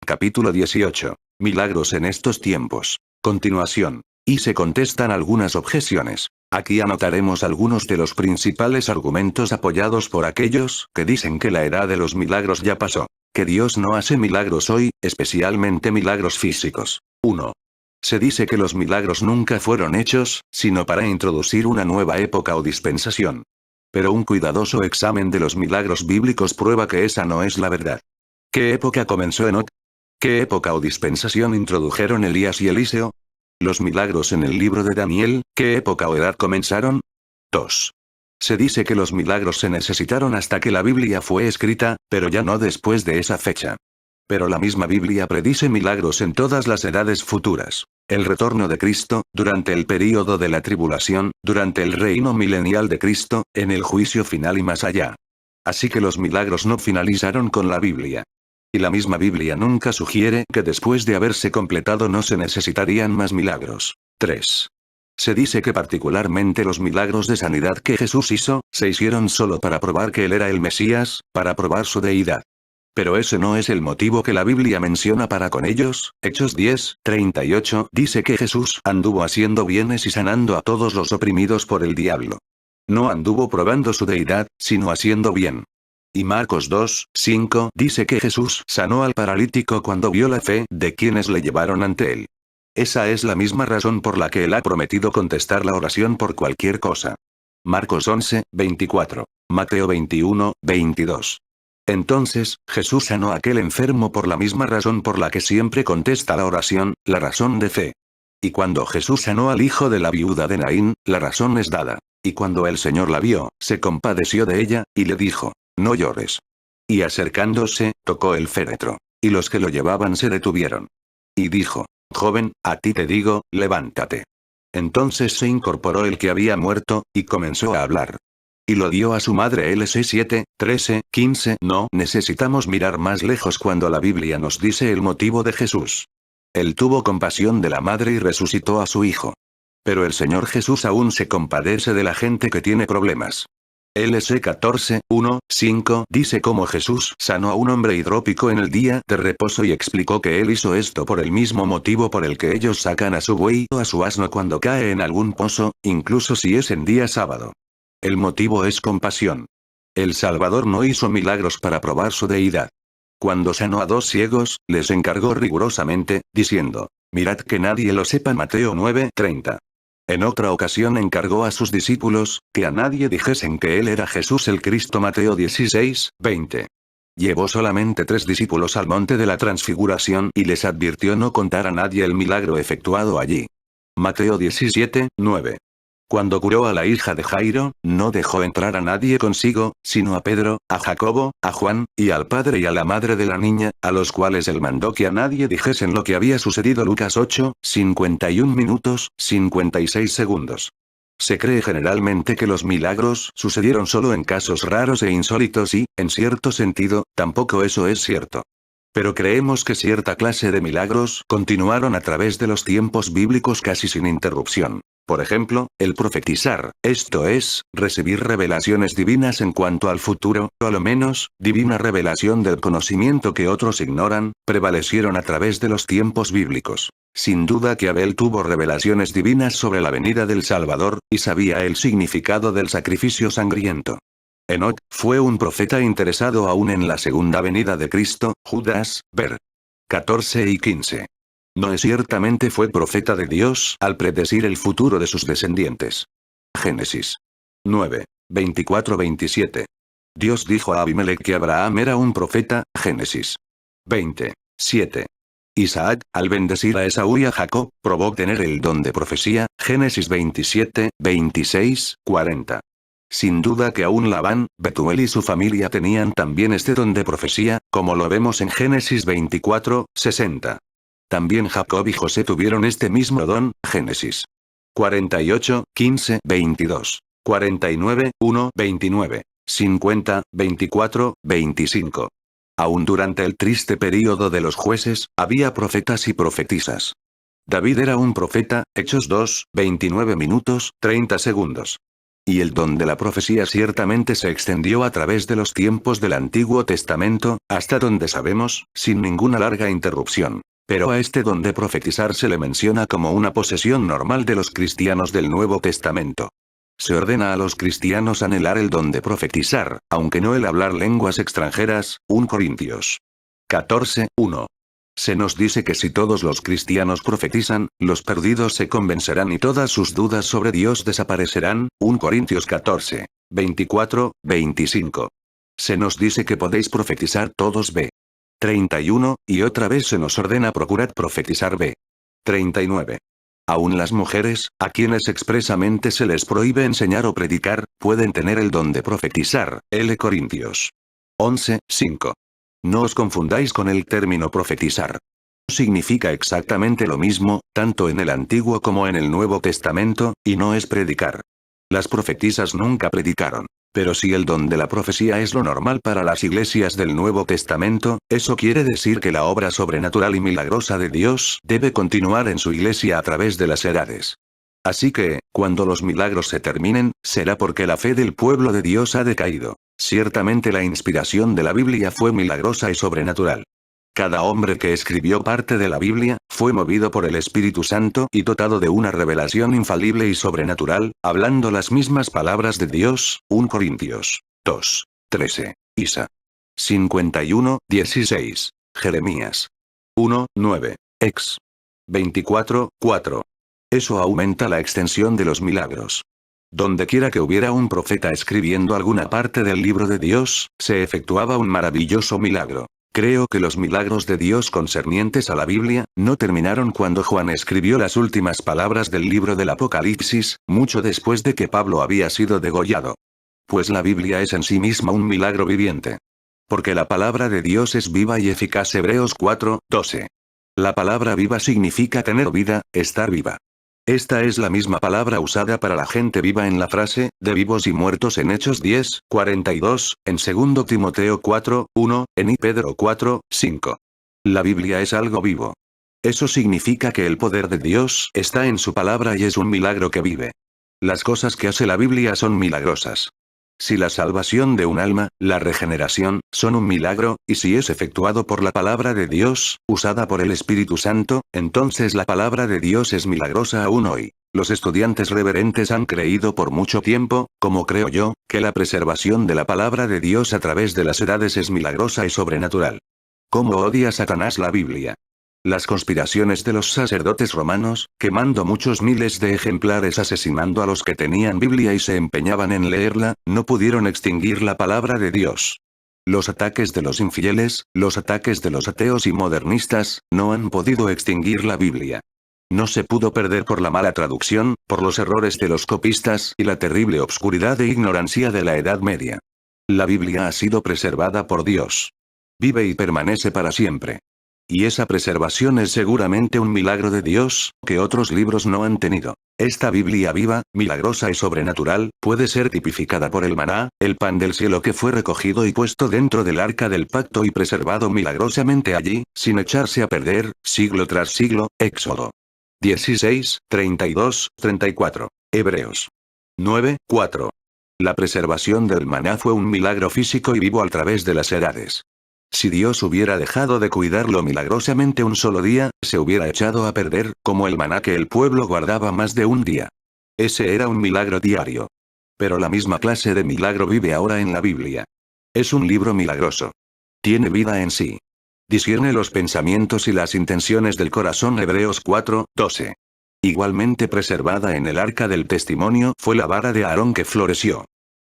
Capítulo 18. Milagros en estos tiempos. Continuación. Y se contestan algunas objeciones. Aquí anotaremos algunos de los principales argumentos apoyados por aquellos que dicen que la edad de los milagros ya pasó. Que Dios no hace milagros hoy, especialmente milagros físicos. 1. Se dice que los milagros nunca fueron hechos, sino para introducir una nueva época o dispensación. Pero un cuidadoso examen de los milagros bíblicos prueba que esa no es la verdad. ¿Qué época comenzó Enoc? ¿Qué época o dispensación introdujeron Elías y Eliseo? Los milagros en el libro de Daniel, ¿qué época o edad comenzaron? 2. Se dice que los milagros se necesitaron hasta que la Biblia fue escrita, pero ya no después de esa fecha. Pero la misma Biblia predice milagros en todas las edades futuras. El retorno de Cristo, durante el período de la tribulación, durante el reino milenial de Cristo, en el juicio final y más allá. Así que los milagros no finalizaron con la Biblia. Y la misma Biblia nunca sugiere que después de haberse completado no se necesitarían más milagros. 3. Se dice que particularmente los milagros de sanidad que Jesús hizo, se hicieron solo para probar que Él era el Mesías, para probar su deidad. Pero ese no es el motivo que la Biblia menciona para con ellos. Hechos 10:38 dice que Jesús anduvo haciendo bienes y sanando a todos los oprimidos por el diablo. No anduvo probando su deidad, sino haciendo bien. Y Marcos 2:5 dice que Jesús sanó al paralítico cuando vio la fe de quienes le llevaron ante él. Esa es la misma razón por la que él ha prometido contestar la oración por cualquier cosa. Marcos 11:24. Mateo 21:22. Entonces, Jesús sanó a aquel enfermo por la misma razón por la que siempre contesta la oración, la razón de fe. Y cuando Jesús sanó al hijo de la viuda de Naín, la razón es dada. Y cuando el Señor la vio, se compadeció de ella, y le dijo: no llores. Y acercándose, tocó el féretro. Y los que lo llevaban se detuvieron. Y dijo: joven, a ti te digo, levántate. Entonces se incorporó el que había muerto, y comenzó a hablar. Y lo dio a su madre. LC 7:13-15. No necesitamos mirar más lejos cuando la Biblia nos dice el motivo de Jesús. Él tuvo compasión de la madre y resucitó a su hijo. Pero el Señor Jesús aún se compadece de la gente que tiene problemas. LC 14:1-5 dice cómo Jesús sanó a un hombre hidrópico en el día de reposo y explicó que él hizo esto por el mismo motivo por el que ellos sacan a su buey o a su asno cuando cae en algún pozo, incluso si es en día sábado. El motivo es compasión. El Salvador no hizo milagros para probar su deidad. Cuando sanó a 2 ciegos, les encargó rigurosamente, diciendo: mirad que nadie lo sepa. Mateo 9:30. En otra ocasión encargó a sus discípulos, que a nadie dijesen que él era Jesús el Cristo. Mateo 16:20. Llevó solamente 3 discípulos al monte de la transfiguración y les advirtió no contar a nadie el milagro efectuado allí. Mateo 17:9. Cuando curó a la hija de Jairo, no dejó entrar a nadie consigo, sino a Pedro, a Jacobo, a Juan, y al padre y a la madre de la niña, a los cuales él mandó que a nadie dijesen lo que había sucedido. Lucas 8:51 56 segundos. Se cree generalmente que los milagros sucedieron solo en casos raros e insólitos y, en cierto sentido, tampoco eso es cierto. Pero creemos que cierta clase de milagros continuaron a través de los tiempos bíblicos casi sin interrupción. Por ejemplo, el profetizar, esto es, recibir revelaciones divinas en cuanto al futuro, o a lo menos, divina revelación del conocimiento que otros ignoran, prevalecieron a través de los tiempos bíblicos. Sin duda que Abel tuvo revelaciones divinas sobre la venida del Salvador, y sabía el significado del sacrificio sangriento. Enoc fue un profeta interesado aún en la segunda venida de Cristo. Judas, ver 14 y 15. Noé ciertamente fue profeta de Dios al predecir el futuro de sus descendientes. Génesis 9:24-27. Dios dijo a Abimelech que Abraham era un profeta. Génesis 20:7. Isaac, al bendecir a Esaú y a Jacob, probó tener el don de profecía. Génesis 27:26-40. Sin duda que aún Labán, Betuel y su familia tenían también este don de profecía, como lo vemos en Génesis 24:60. También Jacob y José tuvieron este mismo don. Génesis 48:15-22, 49:1-29, 50:24-25. Aún durante el triste período de los jueces, había profetas y profetisas. David era un profeta. Hechos 2:29 minutos, 30 segundos. Y el don de la profecía ciertamente se extendió a través de los tiempos del Antiguo Testamento, hasta donde sabemos, sin ninguna larga interrupción. Pero a este don de profetizar se le menciona como una posesión normal de los cristianos del Nuevo Testamento. Se ordena a los cristianos anhelar el don de profetizar, aunque no el hablar lenguas extranjeras, 1 Corintios 14:1. Se nos dice que si todos los cristianos profetizan, los perdidos se convencerán y todas sus dudas sobre Dios desaparecerán, 1 Corintios 14:24, 25. Se nos dice que podéis profetizar todos b. 31, y otra vez se nos ordena procurad profetizar b. 39. Aún las mujeres, a quienes expresamente se les prohíbe enseñar o predicar, pueden tener el don de profetizar, L Corintios 11:5. No os confundáis con el término profetizar. Significa exactamente lo mismo, tanto en el Antiguo como en el Nuevo Testamento, y no es predicar. Las profetisas nunca predicaron. Pero si el don de la profecía es lo normal para las iglesias del Nuevo Testamento, eso quiere decir que la obra sobrenatural y milagrosa de Dios debe continuar en su iglesia a través de las edades. Así que, cuando los milagros se terminen, será porque la fe del pueblo de Dios ha decaído. Ciertamente la inspiración de la Biblia fue milagrosa y sobrenatural. Cada hombre que escribió parte de la Biblia, fue movido por el Espíritu Santo y dotado de una revelación infalible y sobrenatural, hablando las mismas palabras de Dios, 1 Corintios 2:13, Isa 51:16, Jeremías 1:9, Ex 24:4. Eso aumenta la extensión de los milagros. Donde quiera que hubiera un profeta escribiendo alguna parte del libro de Dios, se efectuaba un maravilloso milagro. Creo que los milagros de Dios concernientes a la Biblia, no terminaron cuando Juan escribió las últimas palabras del libro del Apocalipsis, mucho después de que Pablo había sido degollado. Pues la Biblia es en sí misma un milagro viviente. Porque la palabra de Dios es viva y eficaz. Hebreos 4:12. La palabra viva significa tener vida, estar viva. Esta es la misma palabra usada para la gente viva en la frase, de vivos y muertos en Hechos 10:42, en 2 Timoteo 4:1, en I Pedro 4:5. La Biblia es algo vivo. Eso significa que el poder de Dios está en su palabra y es un milagro que vive. Las cosas que hace la Biblia son milagrosas. Si la salvación de un alma, la regeneración, son un milagro, y si es efectuado por la palabra de Dios, usada por el Espíritu Santo, entonces la palabra de Dios es milagrosa aún hoy. Los estudiantes reverentes han creído por mucho tiempo, como creo yo, que la preservación de la palabra de Dios a través de las edades es milagrosa y sobrenatural. ¿Cómo odia Satanás la Biblia? Las conspiraciones de los sacerdotes romanos, quemando muchos miles de ejemplares, asesinando a los que tenían Biblia y se empeñaban en leerla, no pudieron extinguir la palabra de Dios. Los ataques de los infieles, los ataques de los ateos y modernistas, no han podido extinguir la Biblia. No se pudo perder por la mala traducción, por los errores de los copistas y la terrible obscuridad e ignorancia de la Edad Media. La Biblia ha sido preservada por Dios. Vive y permanece para siempre. Y esa preservación es seguramente un milagro de Dios, que otros libros no han tenido. Esta Biblia viva, milagrosa y sobrenatural, puede ser tipificada por el maná, el pan del cielo que fue recogido y puesto dentro del arca del pacto y preservado milagrosamente allí, sin echarse a perder, siglo tras siglo, Éxodo 16, 32, 34. Hebreos 9:4. La preservación del maná fue un milagro físico y vivo a través de las edades. Si Dios hubiera dejado de cuidarlo milagrosamente un solo día, se hubiera echado a perder, como el maná que el pueblo guardaba más de un día. Ese era un milagro diario. Pero la misma clase de milagro vive ahora en la Biblia. Es un libro milagroso. Tiene vida en sí. Discierne los pensamientos y las intenciones del corazón. Hebreos 4:12. Igualmente preservada en el arca del testimonio fue la vara de Aarón que floreció.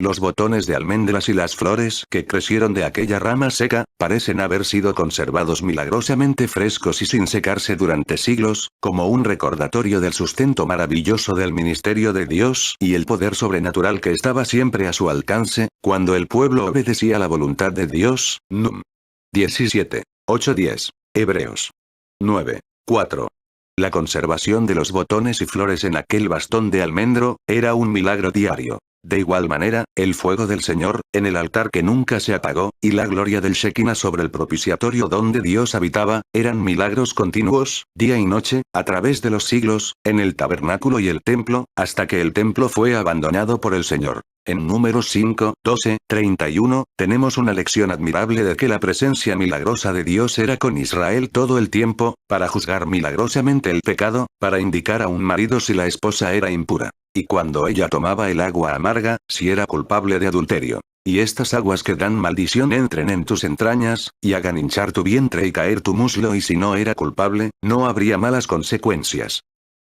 Los botones de almendras y las flores que crecieron de aquella rama seca, parecen haber sido conservados milagrosamente frescos y sin secarse durante siglos, como un recordatorio del sustento maravilloso del ministerio de Dios y el poder sobrenatural que estaba siempre a su alcance, cuando el pueblo obedecía la voluntad de Dios. Num 17, 8-10. Hebreos 9:4. La conservación de los botones y flores en aquel bastón de almendro, era un milagro diario. De igual manera, el fuego del Señor, en el altar que nunca se apagó, y la gloria del Shekinah sobre el propiciatorio donde Dios habitaba, eran milagros continuos, día y noche, a través de los siglos, en el tabernáculo y el templo, hasta que el templo fue abandonado por el Señor. En Números 5, 12, 31, tenemos una lección admirable de que la presencia milagrosa de Dios era con Israel todo el tiempo, para juzgar milagrosamente el pecado, para indicar a un marido si la esposa era impura. Y cuando ella tomaba el agua amarga, si era culpable de adulterio. Y estas aguas que dan maldición entren en tus entrañas, y hagan hinchar tu vientre y caer tu muslo, y si no era culpable, no habría malas consecuencias.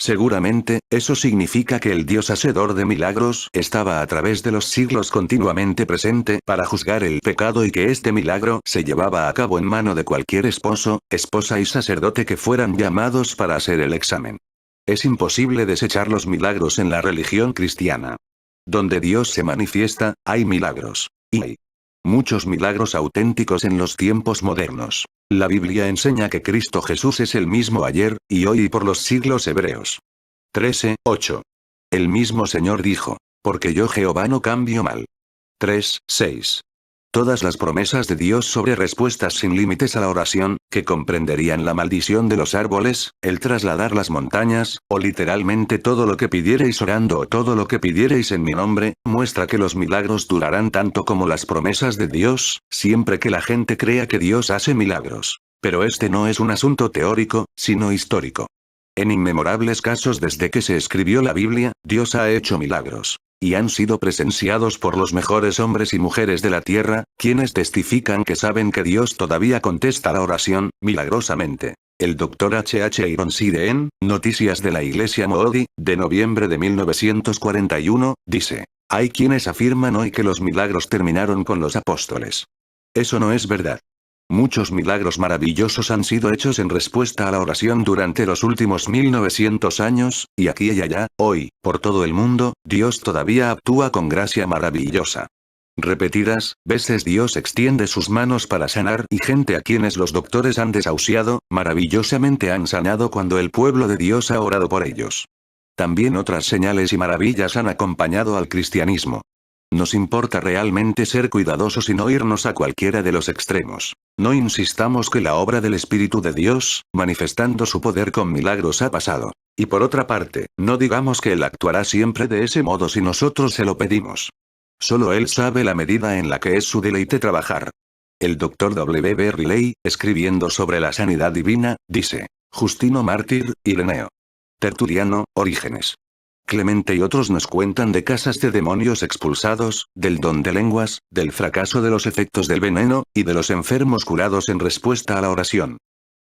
Seguramente, eso significa que el Dios hacedor de milagros estaba a través de los siglos continuamente presente para juzgar el pecado y que este milagro se llevaba a cabo en mano de cualquier esposo, esposa y sacerdote que fueran llamados para hacer el examen. Es imposible desechar los milagros en la religión cristiana. Donde Dios se manifiesta, hay milagros. Y hay muchos milagros auténticos en los tiempos modernos. La Biblia enseña que Cristo Jesús es el mismo ayer, y hoy y por los siglos. Hebreos 13, 8. El mismo Señor dijo, porque yo Jehová no cambio mal. 3, 6. Todas las promesas de Dios sobre respuestas sin límites a la oración, que comprenderían la maldición de los árboles, el trasladar las montañas, o literalmente todo lo que pidiereis orando o todo lo que pidiereis en mi nombre, muestra que los milagros durarán tanto como las promesas de Dios, siempre que la gente crea que Dios hace milagros. Pero este no es un asunto teórico, sino histórico. En inmemorables casos desde que se escribió la Biblia, Dios ha hecho milagros. Y han sido presenciados por los mejores hombres y mujeres de la tierra, quienes testifican que saben que Dios todavía contesta la oración, milagrosamente. El Dr. H. Ironside en Noticias de la Iglesia Moody, de noviembre de 1941, dice: hay quienes afirman hoy que los milagros terminaron con los apóstoles. Eso no es verdad. Muchos milagros maravillosos han sido hechos en respuesta a la oración durante los últimos 1900 años, y aquí y allá, hoy, por todo el mundo, Dios todavía actúa con gracia maravillosa. Repetidas veces Dios extiende sus manos para sanar y gente a quienes los doctores han desahuciado, maravillosamente han sanado cuando el pueblo de Dios ha orado por ellos. También otras señales y maravillas han acompañado al cristianismo. Nos importa realmente ser cuidadosos y no irnos a cualquiera de los extremos. No insistamos que la obra del Espíritu de Dios, manifestando su poder con milagros, ha pasado. Y por otra parte, no digamos que Él actuará siempre de ese modo si nosotros se lo pedimos. Solo Él sabe la medida en la que es su deleite trabajar. El Dr. W. B. Riley, escribiendo sobre la sanidad divina, dice: Justino Mártir, Ireneo, Tertuliano, Orígenes, Clemente y otros nos cuentan de casas de demonios expulsados, del don de lenguas, del fracaso de los efectos del veneno, y de los enfermos curados en respuesta a la oración.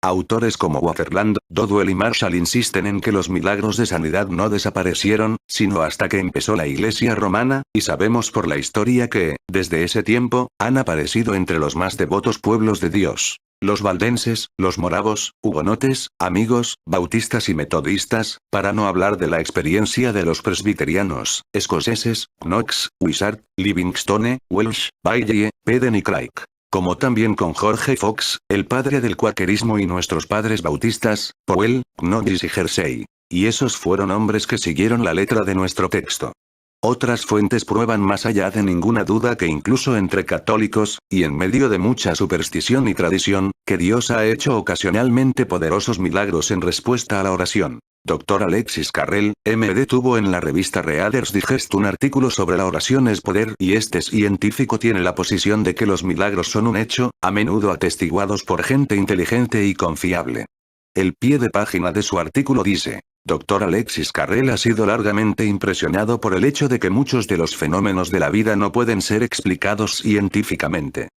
Autores como Waterland, Dodwell y Marshall insisten en que los milagros de sanidad no desaparecieron, sino hasta que empezó la Iglesia romana, y sabemos por la historia que, desde ese tiempo, han aparecido entre los más devotos pueblos de Dios. Los valdenses, los moravos, hugonotes, amigos, bautistas y metodistas, para no hablar de la experiencia de los presbiterianos, escoceses, Knox, Wishart, Livingstone, Welsh, Baillie, Peden y Craig. Como también con George Fox, el padre del cuaquerismo, y nuestros padres bautistas, Powell, Knox y Hersey. Y esos fueron hombres que siguieron la letra de nuestro texto. Otras fuentes prueban más allá de ninguna duda que incluso entre católicos, y en medio de mucha superstición y tradición, que Dios ha hecho ocasionalmente poderosos milagros en respuesta a la oración. Dr. Alexis Carrel, M.D. tuvo en la revista Reader's Digest un artículo sobre la oración es poder, y este científico tiene la posición de que los milagros son un hecho, a menudo atestiguados por gente inteligente y confiable. El pie de página de su artículo dice: Dr. Alexis Carrel ha sido largamente impresionado por el hecho de que muchos de los fenómenos de la vida no pueden ser explicados científicamente.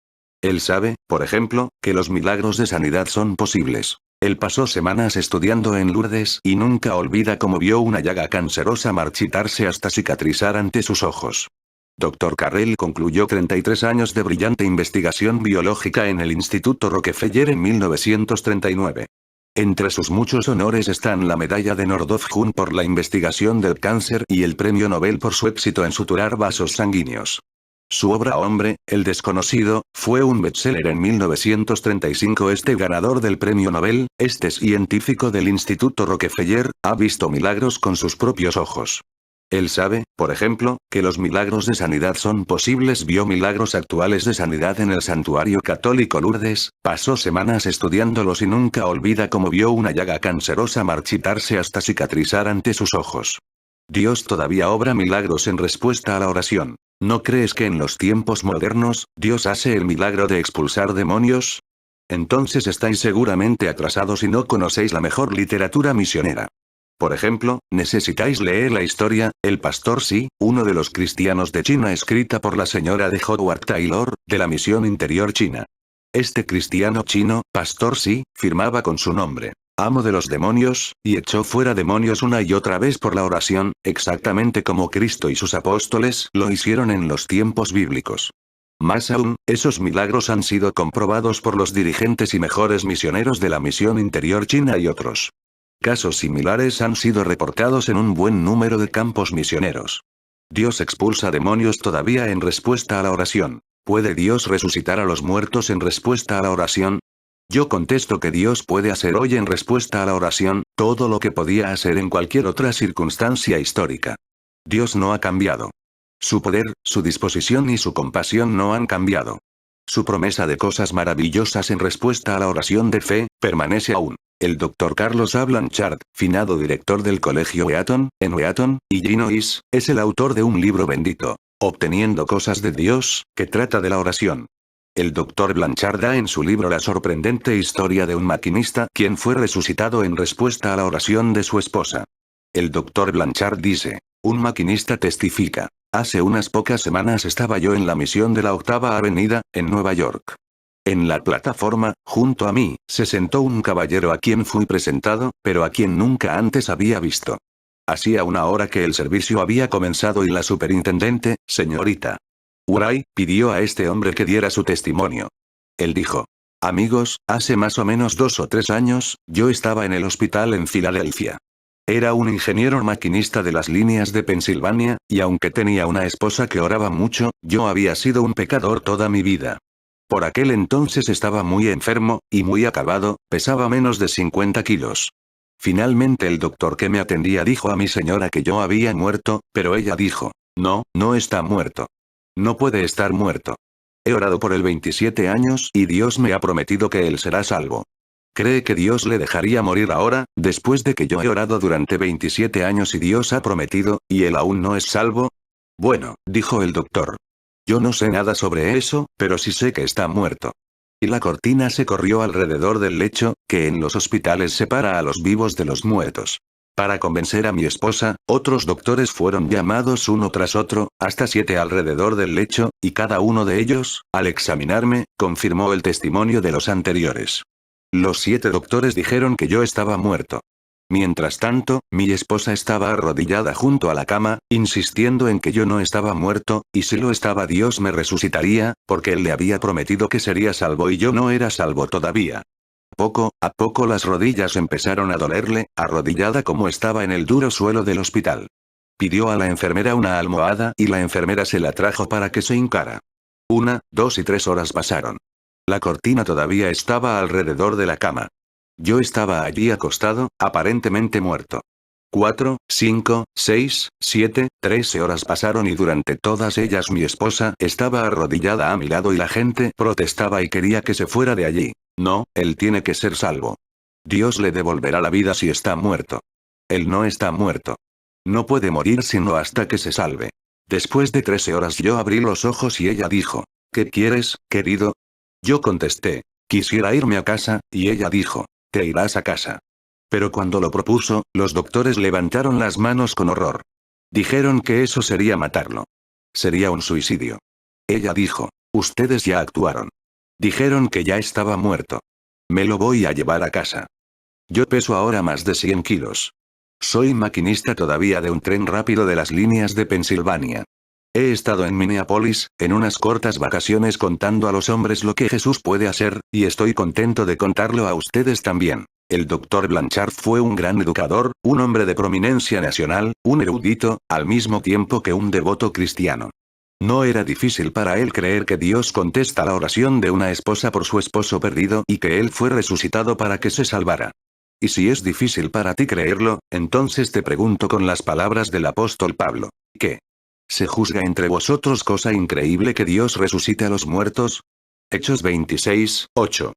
Él sabe, por ejemplo, que los milagros de sanidad son posibles. Él pasó semanas estudiando en Lourdes y nunca olvida cómo vio una llaga cancerosa marchitarse hasta cicatrizar ante sus ojos. Dr. Carrel concluyó 33 años de brillante investigación biológica en el Instituto Rockefeller en 1939. Entre sus muchos honores están la medalla de Nordhoff-Jun por la investigación del cáncer y el premio Nobel por su éxito en suturar vasos sanguíneos. Su obra Hombre, el desconocido, fue un bestseller en 1935. Este ganador del premio Nobel, este científico del Instituto Rockefeller, ha visto milagros con sus propios ojos. Él sabe, por ejemplo, que los milagros de sanidad son posibles. Vio milagros actuales de sanidad en el santuario católico Lourdes, pasó semanas estudiándolos y nunca olvida cómo vio una llaga cancerosa marchitarse hasta cicatrizar ante sus ojos. Dios todavía obra milagros en respuesta a la oración. ¿No crees que en los tiempos modernos, Dios hace el milagro de expulsar demonios? Entonces estáis seguramente atrasados y no conocéis la mejor literatura misionera. Por ejemplo, necesitáis leer la historia, El Pastor Sí, uno de los cristianos de China escrita por la señora de Howard Taylor, de la Misión Interior China. Este cristiano chino, Pastor Sí, firmaba con su nombre, amo de los demonios, y echó fuera demonios una y otra vez por la oración, exactamente como Cristo y sus apóstoles lo hicieron en los tiempos bíblicos. Más aún, esos milagros han sido comprobados por los dirigentes y mejores misioneros de la Misión Interior China y otros. Casos similares han sido reportados en un buen número de campos misioneros. Dios expulsa demonios todavía en respuesta a la oración. ¿Puede Dios resucitar a los muertos en respuesta a la oración? Yo contesto que Dios puede hacer hoy en respuesta a la oración, todo lo que podía hacer en cualquier otra circunstancia histórica. Dios no ha cambiado. Su poder, su disposición y su compasión no han cambiado. Su promesa de cosas maravillosas en respuesta a la oración de fe, permanece aún. El Dr. Carlos A. Blanchard, finado director del Colegio Eaton, en Eaton, Illinois, es el autor de un libro bendito, Obteniendo cosas de Dios, que trata de la oración. El Dr. Blanchard da en su libro la sorprendente historia de un maquinista quien fue resucitado en respuesta a la oración de su esposa. El Dr. Blanchard dice, un maquinista testifica, hace unas pocas semanas estaba yo en la misión de la Octava Avenida, en Nueva York. En la plataforma, junto a mí, se sentó un caballero a quien fui presentado, pero a quien nunca antes había visto. Hacía una hora que el servicio había comenzado y la superintendente, señorita Uray, pidió a este hombre que diera su testimonio. Él dijo, amigos, hace más o menos 2 o 3 años, yo estaba en el hospital en Filadelfia. Era un ingeniero maquinista de las líneas de Pensilvania, y aunque tenía una esposa que oraba mucho, yo había sido un pecador toda mi vida. Por aquel entonces estaba muy enfermo, y muy acabado, pesaba menos de 50 kilos. Finalmente el doctor que me atendía dijo a mi señora que yo había muerto, pero ella dijo, no, no está muerto. No puede estar muerto. He orado por él 27 años y Dios me ha prometido que él será salvo. ¿Cree que Dios le dejaría morir ahora, después de que yo he orado durante 27 años y Dios ha prometido, y él aún no es salvo? Bueno, dijo el doctor. Yo no sé nada sobre eso, pero sí sé que está muerto. Y la cortina se corrió alrededor del lecho, que en los hospitales separa a los vivos de los muertos. Para convencer a mi esposa, otros doctores fueron llamados uno tras otro, hasta 7 alrededor del lecho, y cada uno de ellos, al examinarme, confirmó el testimonio de los anteriores. Los 7 doctores dijeron que yo estaba muerto. Mientras tanto, mi esposa estaba arrodillada junto a la cama, insistiendo en que yo no estaba muerto, y si lo estaba Dios me resucitaría, porque él le había prometido que sería salvo y yo no era salvo todavía. Poco a poco las rodillas empezaron a dolerle, arrodillada como estaba en el duro suelo del hospital. Pidió a la enfermera una almohada y la enfermera se la trajo para que se hincara. 1, 2 y 3 horas pasaron. La cortina todavía estaba alrededor de la cama. Yo estaba allí acostado, aparentemente muerto. 4, 5, 6, 7, 13 horas pasaron y durante todas ellas mi esposa estaba arrodillada a mi lado y la gente protestaba y quería que se fuera de allí. No, él tiene que ser salvo. Dios le devolverá la vida si está muerto. Él no está muerto. No puede morir sino hasta que se salve. Después de 13 horas yo abrí los ojos y ella dijo, ¿qué quieres, querido? Yo contesté, quisiera irme a casa, y ella dijo, te irás a casa. Pero cuando lo propuso, los doctores levantaron las manos con horror. Dijeron que eso sería matarlo. Sería un suicidio. Ella dijo, ustedes ya actuaron. Dijeron que ya estaba muerto. Me lo voy a llevar a casa. Yo peso ahora más de 100 kilos. Soy maquinista todavía de un tren rápido de las líneas de Pensilvania. He estado en Minneapolis, en unas cortas vacaciones contando a los hombres lo que Jesús puede hacer, y estoy contento de contarlo a ustedes también. El Dr. Blanchard fue un gran educador, un hombre de prominencia nacional, un erudito, al mismo tiempo que un devoto cristiano. No era difícil para él creer que Dios contesta la oración de una esposa por su esposo perdido y que él fue resucitado para que se salvara. Y si es difícil para ti creerlo, entonces te pregunto con las palabras del apóstol Pablo. ¿Qué? ¿Se juzga entre vosotros cosa increíble que Dios resucite a los muertos? Hechos 26, 8.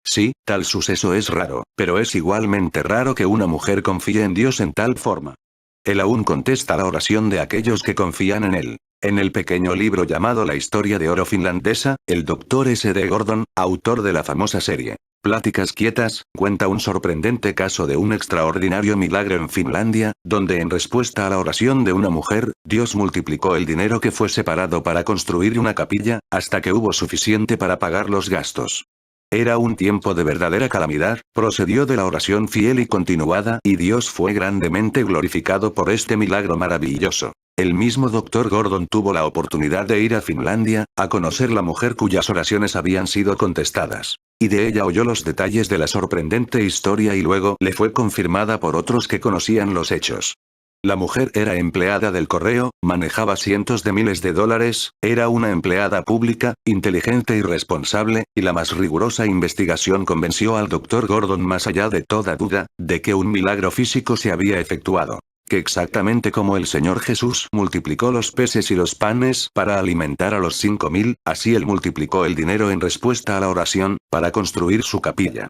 Sí, tal suceso es raro, pero es igualmente raro que una mujer confíe en Dios en tal forma. Él aún contesta la oración de aquellos que confían en él. En el pequeño libro llamado La historia de oro finlandesa, el Dr. S. D. Gordon, autor de la famosa serie Pláticas quietas, cuenta un sorprendente caso de un extraordinario milagro en Finlandia, donde en respuesta a la oración de una mujer, Dios multiplicó el dinero que fue separado para construir una capilla, hasta que hubo suficiente para pagar los gastos. Era un tiempo de verdadera calamidad, procedió de la oración fiel y continuada, y Dios fue grandemente glorificado por este milagro maravilloso. El mismo Dr. Gordon tuvo la oportunidad de ir a Finlandia, a conocer la mujer cuyas oraciones habían sido contestadas. Y de ella oyó los detalles de la sorprendente historia y luego le fue confirmada por otros que conocían los hechos. La mujer era empleada del correo, manejaba cientos de miles de dólares, era una empleada pública, inteligente y responsable, y la más rigurosa investigación convenció al Dr. Gordon más allá de toda duda, de que un milagro físico se había efectuado. Que exactamente como el Señor Jesús multiplicó los peces y los panes para alimentar a los 5.000, así Él multiplicó el dinero en respuesta a la oración, para construir su capilla.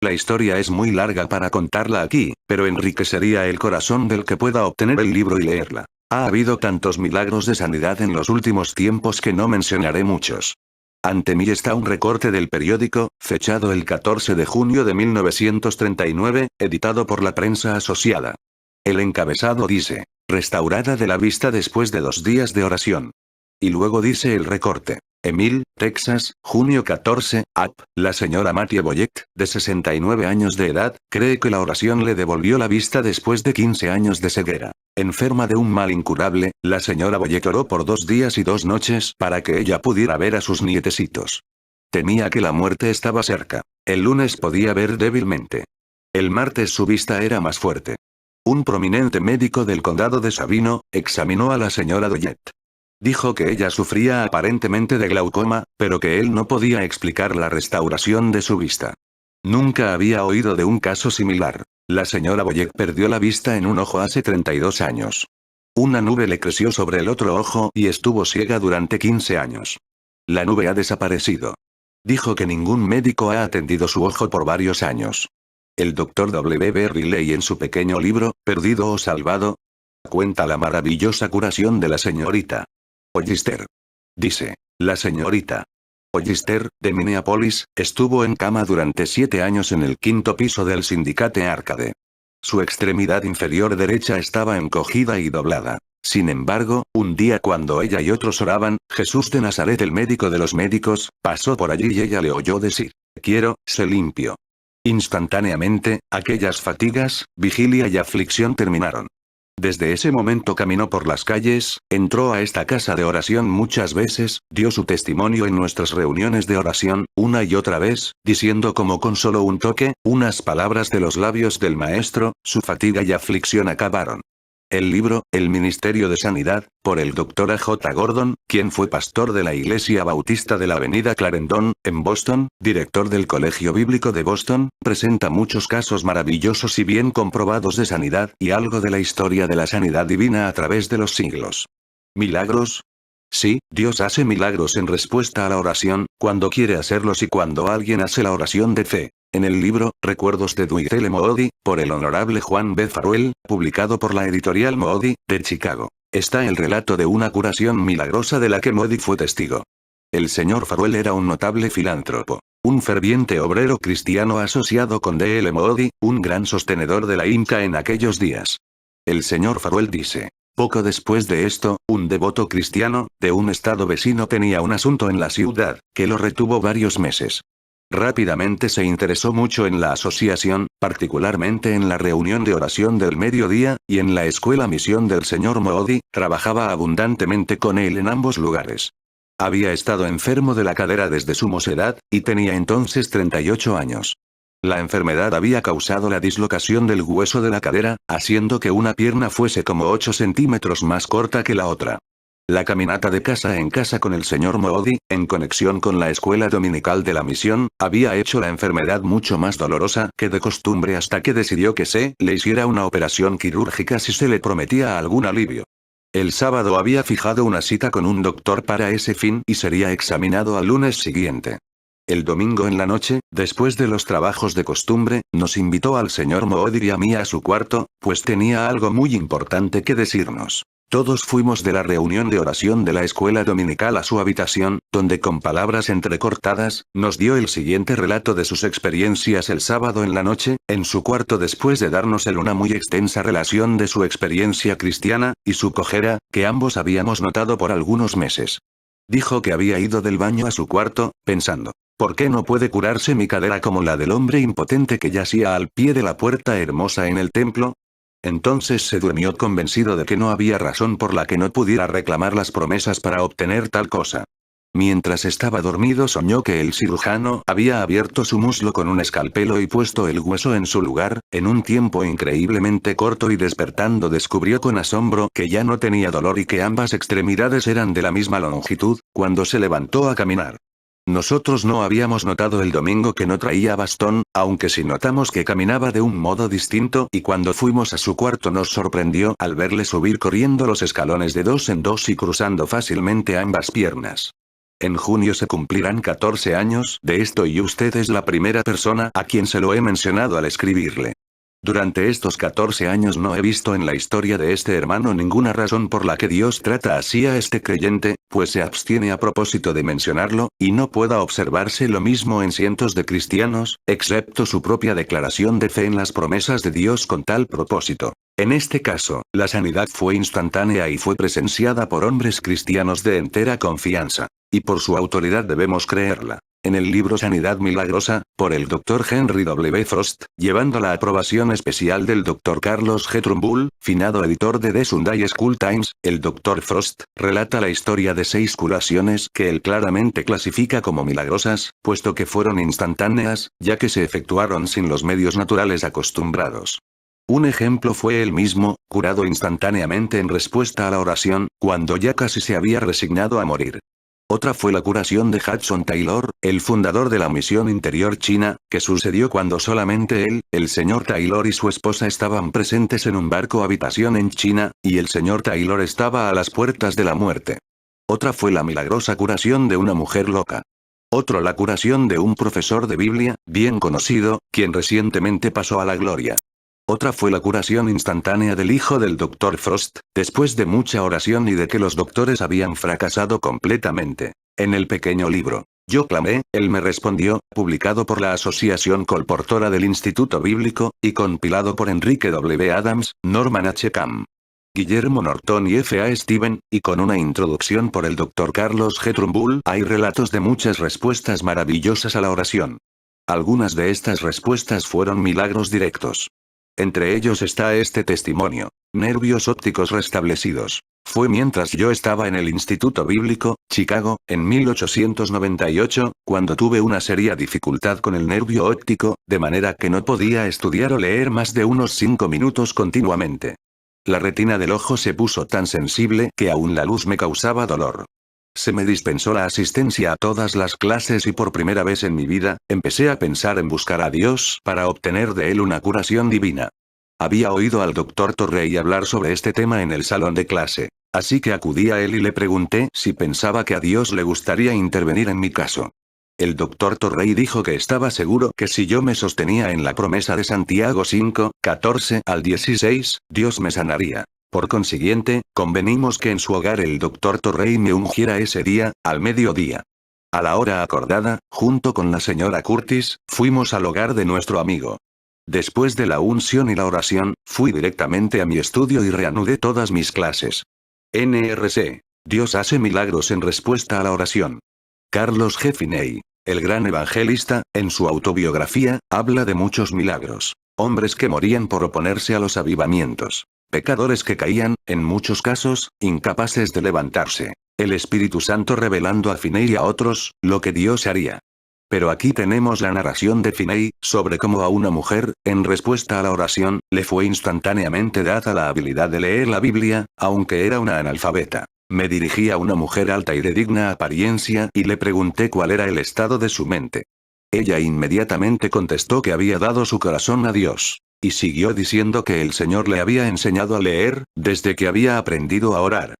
La historia es muy larga para contarla aquí, pero enriquecería el corazón del que pueda obtener el libro y leerla. Ha habido tantos milagros de sanidad en los últimos tiempos que no mencionaré muchos. Ante mí está un recorte del periódico, fechado el 14 de junio de 1939, editado por la prensa asociada. El encabezado dice, restaurada de la vista después de 2 días de oración. Y luego dice el recorte. Emil, Texas, junio 14, AP, la señora Mattie Boyett, de 69 años de edad, cree que la oración le devolvió la vista después de 15 años de ceguera. Enferma de un mal incurable, la señora Boyett oró por 2 días y 2 noches para que ella pudiera ver a sus nietecitos. Temía que la muerte estaba cerca. El lunes podía ver débilmente. El martes su vista era más fuerte. Un prominente médico del condado de Sabino, examinó a la señora Boyett. Dijo que ella sufría aparentemente de glaucoma, pero que él no podía explicar la restauración de su vista. Nunca había oído de un caso similar. La señora Boyett perdió la vista en un ojo hace 32 años. Una nube le creció sobre el otro ojo y estuvo ciega durante 15 años. La nube ha desaparecido. Dijo que ningún médico ha atendido su ojo por varios años. El Dr. W. B. Riley en su pequeño libro, Perdido o Salvado, cuenta la maravillosa curación de la señorita Hollister. Dice, la señorita Hollister, de Minneapolis, estuvo en cama durante 7 años en el 5º piso del Syndicate Arcade. Su extremidad inferior derecha estaba encogida y doblada. Sin embargo, un día cuando ella y otros oraban, Jesús de Nazaret, el médico de los médicos, pasó por allí y ella le oyó decir, quiero, sé limpio. Instantáneamente, aquellas fatigas, vigilia y aflicción terminaron. Desde ese momento caminó por las calles, entró a esta casa de oración muchas veces, dio su testimonio en nuestras reuniones de oración, una y otra vez, diciendo como con solo un toque, unas palabras de los labios del Maestro, su fatiga y aflicción acabaron. El libro, El Ministerio de Sanidad, por el Dr. A. J. Gordon, quien fue pastor de la Iglesia Bautista de la Avenida Clarendon, en Boston, director del Colegio Bíblico de Boston, presenta muchos casos maravillosos y bien comprobados de sanidad, y algo de la historia de la sanidad divina a través de los siglos. ¿Milagros? Sí, Dios hace milagros en respuesta a la oración, cuando quiere hacerlos y cuando alguien hace la oración de fe. En el libro, Recuerdos de Dwight L. Moody, por el honorable Juan B. Farwell, publicado por la editorial Moody, de Chicago, está el relato de una curación milagrosa de la que Moody fue testigo. El señor Farwell era un notable filántropo, un ferviente obrero cristiano asociado con D. L. Moody, un gran sostenedor de la Inca en aquellos días. El señor Farwell dice, poco después de esto, un devoto cristiano, de un estado vecino tenía un asunto en la ciudad, que lo retuvo varios meses. Rápidamente se interesó mucho en la asociación, particularmente en la reunión de oración del mediodía, y en la escuela misión del señor Moody, trabajaba abundantemente con él en ambos lugares. Había estado enfermo de la cadera desde su mocedad, y tenía entonces 38 años. La enfermedad había causado la dislocación del hueso de la cadera, haciendo que una pierna fuese como 8 centímetros más corta que la otra. La caminata de casa en casa con el señor Moody, en conexión con la escuela dominical de la misión, había hecho la enfermedad mucho más dolorosa que de costumbre hasta que decidió que se le hiciera una operación quirúrgica si se le prometía algún alivio. El sábado había fijado una cita con un doctor para ese fin y sería examinado al lunes siguiente. El domingo en la noche, después de los trabajos de costumbre, nos invitó al señor Moody y a mí a su cuarto, pues tenía algo muy importante que decirnos. Todos fuimos de la reunión de oración de la escuela dominical a su habitación, donde con palabras entrecortadas, nos dio el siguiente relato de sus experiencias el sábado en la noche, en su cuarto después de darnos él una muy extensa relación de su experiencia cristiana, y su cojera, que ambos habíamos notado por algunos meses. Dijo que había ido del baño a su cuarto, pensando, ¿por qué no puede curarse mi cadera como la del hombre impotente que yacía al pie de la puerta hermosa en el templo? Entonces se durmió convencido de que no había razón por la que no pudiera reclamar las promesas para obtener tal cosa. Mientras estaba dormido soñó que el cirujano había abierto su muslo con un escalpelo y puesto el hueso en su lugar, en un tiempo increíblemente corto, y despertando descubrió con asombro que ya no tenía dolor y que ambas extremidades eran de la misma longitud, cuando se levantó a caminar. Nosotros no habíamos notado el domingo que no traía bastón, aunque sí notamos que caminaba de un modo distinto, y cuando fuimos a su cuarto nos sorprendió al verle subir corriendo los escalones de dos en dos y cruzando fácilmente ambas piernas. En junio se cumplirán 14 años de esto y usted es la primera persona a quien se lo he mencionado al escribirle. Durante estos 14 años no he visto en la historia de este hermano ninguna razón por la que Dios trata así a este creyente, pues se abstiene a propósito de mencionarlo, y no pueda observarse lo mismo en cientos de cristianos, excepto su propia declaración de fe en las promesas de Dios con tal propósito. En este caso, la sanidad fue instantánea y fue presenciada por hombres cristianos de entera confianza. Y por su autoridad debemos creerla. En el libro Sanidad Milagrosa, por el Dr. Henry W. Frost, llevando la aprobación especial del Dr. Carlos G. Trumbull, finado editor de The Sunday School Times, el Dr. Frost relata la historia de 6 curaciones que él claramente clasifica como milagrosas, puesto que fueron instantáneas, ya que se efectuaron sin los medios naturales acostumbrados. Un ejemplo fue él mismo, curado instantáneamente en respuesta a la oración, cuando ya casi se había resignado a morir. Otra fue la curación de Hudson Taylor, el fundador de la Misión Interior China, que sucedió cuando solamente él, el señor Taylor y su esposa estaban presentes en un barco habitación en China, y el señor Taylor estaba a las puertas de la muerte. Otra fue la milagrosa curación de una mujer loca. Otro la curación de un profesor de Biblia, bien conocido, quien recientemente pasó a la gloria. Otra fue la curación instantánea del hijo del Dr. Frost, después de mucha oración y de que los doctores habían fracasado completamente. En el pequeño libro, Yo clamé, él me respondió, publicado por la Asociación Colportora del Instituto Bíblico, y compilado por Enrique W. Adams, Norman H. Camp, Guillermo Norton y F. A. Steven, y con una introducción por el Dr. Carlos G. Trumbull, hay relatos de muchas respuestas maravillosas a la oración. Algunas de estas respuestas fueron milagros directos. Entre ellos está este testimonio. Nervios ópticos restablecidos. Fue mientras yo estaba en el Instituto Bíblico, Chicago, en 1898, cuando tuve una seria dificultad con el nervio óptico, de manera que no podía estudiar o leer más de unos 5 minutos continuamente. La retina del ojo se puso tan sensible que aún la luz me causaba dolor. Se me dispensó la asistencia a todas las clases y por primera vez en mi vida, empecé a pensar en buscar a Dios para obtener de él una curación divina. Había oído al Dr. Torrey hablar sobre este tema en el salón de clase. Así que acudí a él y le pregunté si pensaba que a Dios le gustaría intervenir en mi caso. El Dr. Torrey dijo que estaba seguro que si yo me sostenía en la promesa de Santiago 5, 14 al 16, Dios me sanaría. Por consiguiente, convenimos que en su hogar el Dr. Torrey me ungiera ese día, al mediodía. A la hora acordada, junto con la señora Curtis, fuimos al hogar de nuestro amigo. Después de la unción y la oración, fui directamente a mi estudio y reanudé todas mis clases. NRC. Dios hace milagros en respuesta a la oración. Carlos G. Finney, el gran evangelista, en su autobiografía, habla de muchos milagros. Hombres que morían por oponerse a los avivamientos. Pecadores que caían, en muchos casos, incapaces de levantarse. El Espíritu Santo revelando a Finney y a otros, lo que Dios haría. Pero aquí tenemos la narración de Finney, sobre cómo a una mujer, en respuesta a la oración, le fue instantáneamente dada la habilidad de leer la Biblia, aunque era una analfabeta. Me dirigí a una mujer alta y de digna apariencia y le pregunté cuál era el estado de su mente. Ella inmediatamente contestó que había dado su corazón a Dios. Y siguió diciendo que el Señor le había enseñado a leer, desde que había aprendido a orar.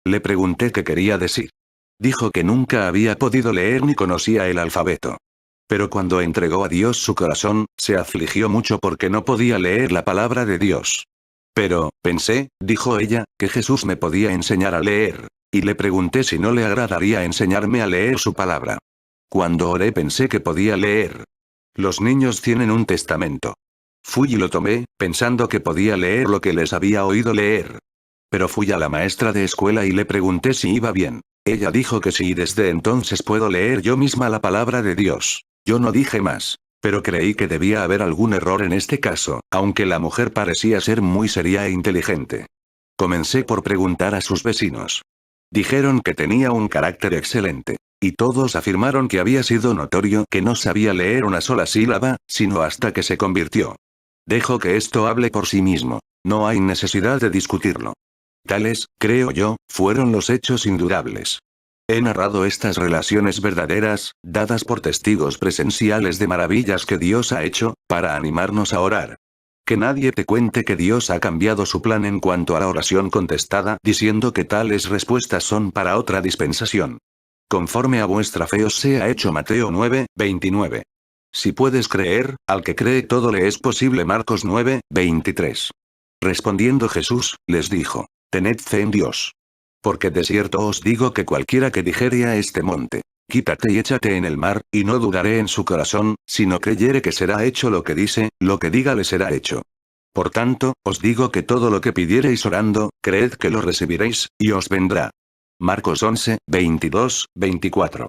Le pregunté qué quería decir. Dijo que nunca había podido leer ni conocía el alfabeto. Pero cuando entregó a Dios su corazón, se afligió mucho porque no podía leer la palabra de Dios. Pero, pensé, dijo ella, que Jesús me podía enseñar a leer. Y le pregunté si no le agradaría enseñarme a leer su palabra. Cuando oré pensé que podía leer. Los niños tienen un testamento. Fui y lo tomé, pensando que podía leer lo que les había oído leer. Pero fui a la maestra de escuela y le pregunté si iba bien. Ella dijo que sí y desde entonces puedo leer yo misma la palabra de Dios. Yo no dije más. Pero creí que debía haber algún error en este caso, aunque la mujer parecía ser muy seria e inteligente. Comencé por preguntar a sus vecinos. Dijeron que tenía un carácter excelente. Y todos afirmaron que había sido notorio que no sabía leer una sola sílaba, sino hasta que se convirtió. Dejo que esto hable por sí mismo. No hay necesidad de discutirlo. Tales, creo yo, fueron los hechos indudables. He narrado estas relaciones verdaderas, dadas por testigos presenciales de maravillas que Dios ha hecho, para animarnos a orar. Que nadie te cuente que Dios ha cambiado su plan en cuanto a la oración contestada, diciendo que tales respuestas son para otra dispensación. Conforme a vuestra fe os sea hecho. Mateo 9, 29. Si puedes creer, al que cree todo le es posible. Marcos 9, 23. Respondiendo Jesús, les dijo: Tened fe en Dios. Porque de cierto os digo que cualquiera que dijere a este monte, quítate y échate en el mar, y no dudaré en su corazón, sino creyere que será hecho lo que dice, lo que diga le será hecho. Por tanto, os digo que todo lo que pidiereis orando, creed que lo recibiréis, y os vendrá. Marcos 11, 22, 24.